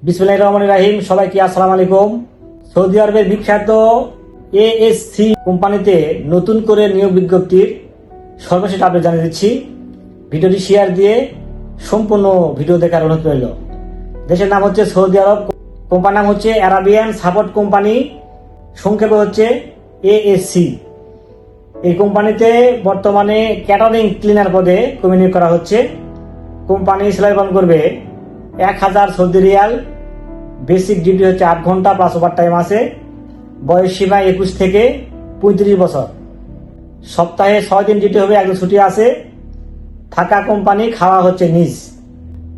বিসমিল্লাহির রহমানির রহিম। সবাইকে আসসালামু আলাইকুম। সৌদি আরবের বিখ্যাত এএসসি কোম্পানিতে নতুন করে নিয়োগ বিজ্ঞপ্তির সর্বশেষ আপডেট জানিয়ে দিচ্ছি। ভিডিওটি শেয়ার দিয়ে সম্পূর্ণ ভিডিও দেখার অনুরোধ রইল। দেশের নাম হচ্ছে সৌদি আরব, কোম্পানির নাম হচ্ছে আরাবিয়ান সাপোর্ট কোম্পানি, সংক্ষেপে হচ্ছে এএসসি। এই কোম্পানিতে বর্তমানে ক্যাটারিং ক্লিনার পদে কর্মী নিয়োগ করা হচ্ছে। কোম্পানি স্যালারি প্রদান করবে 1000 সৌদি রিয়াল। বেসিক ডিউটি হচ্ছে 8 ঘন্টা প্লাস ওভার টাইম আছে। বয়স সীমা 21 থেকে 35 বছর। সপ্তাহে 6 দিন ডিউটি হবে, একদিন ছুটি আছে। থাকা কোম্পানি, খাওয়া হচ্ছে নিজ।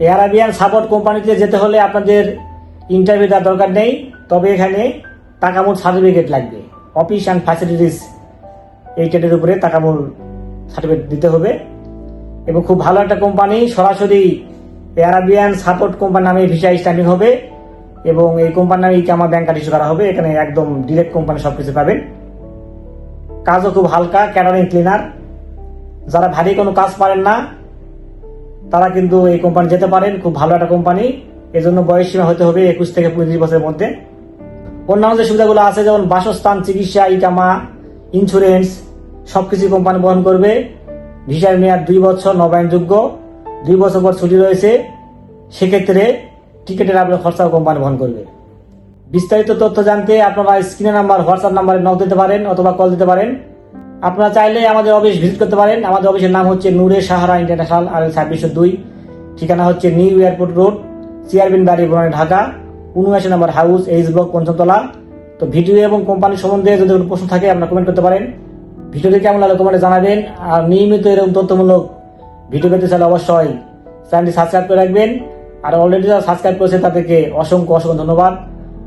এই আরাবিয়ান সাপোর্ট কোম্পানিতে যেতে হলে আপনাদের ইন্টারভিউ দেওয়ার দরকার নেই, তবে এখানে তাকামুল সার্টিফিকেট লাগবে। অফিস অ্যান্ড ফ্যাসিলিটিস এই টেটের উপরে তাকামুল সার্টিফিকেট দিতে হবে। এবং খুব ভালো একটা কোম্পানি, সরাসরি আরাবিয়ান সাপোর্ট কোম্পানি নামে ভিসা স্ট্যাম্পিং হবে এবং এই কোম্পানি নামে ইকামা ব্যাংক কার্ড ইস্যু করা হবে। এখানে একদম ডিরেক্ট কোম্পানি সবকিছু পাবেন। কাজও খুব হালকা, ক্যাটারিং ক্লিনার। যারা ভারী কোনো কাজ পারেন না তারা কিন্তু এই কোম্পানি যেতে পারেন। খুব ভালো একটা কোম্পানি। এজন্য বয়স সীমা হতে হবে 21 থেকে 35 বছরের মধ্যে। অন্যান্য যে সুবিধাগুলো আছে, যেমন বাসস্থান, চিকিৎসা, ইকামা, ইন্স্যুরেন্স সবকিছু কোম্পানি বহন করবে। ভিসার মেয়াদ 2 বছর, নবায়নযোগ্য। 2 বছর পর ছুটি রয়েছে, সেক্ষেত্রে টিকিটের আপনার খরচাও কোম্পানি বহন করবে। বিস্তারিত তথ্য জানতে আপনারা স্ক্রিনে নাম্বার, হোয়াটসঅ্যাপ নাম্বারে নক দিতে পারেন অথবা কল দিতে পারেন। আপনারা চাইলে আমাদের অফিস ভিজিট করতে পারেন। আমাদের অফিসের নাম হচ্ছে নূরে সাহারা ইন্টারন্যাশনাল, আর 2602। ঠিকানা হচ্ছে নিউ এয়ারপোর্ট রোড, চেয়ারম্যান বাড়ি, বনানী, ঢাকা। 79 নম্বর হাউস, এইচ ব্লক, পঞ্চমতলা। তো ভিডিও এবং কোম্পানি সম্বন্ধে যদি কোনো প্রশ্ন থাকে আপনারা কমেন্ট করতে পারেন। ভিডিওটি কেমন লাগলো কমেন্টে জানাবেন। আর নিয়মিত এরকম তথ্যমূলক ভিডিও পেতে চাইলে অবশ্যই চ্যানেলটি সাবস্ক্রাইব করে রাখবেন। আর অলরেডি যারা সাবস্ক্রাইব করেছে তাদেরকে অসংখ্য ধন্যবাদ।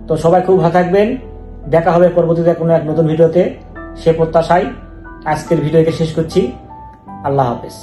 তো সবাই খুব ভালো থাকবেন। দেখা হবে পরবর্তীতে কোনো এক নতুন ভিডিওতে, সে প্রত্যাশায় আজকের ভিডিওকে শেষ করছি। আল্লাহ হাফেজ।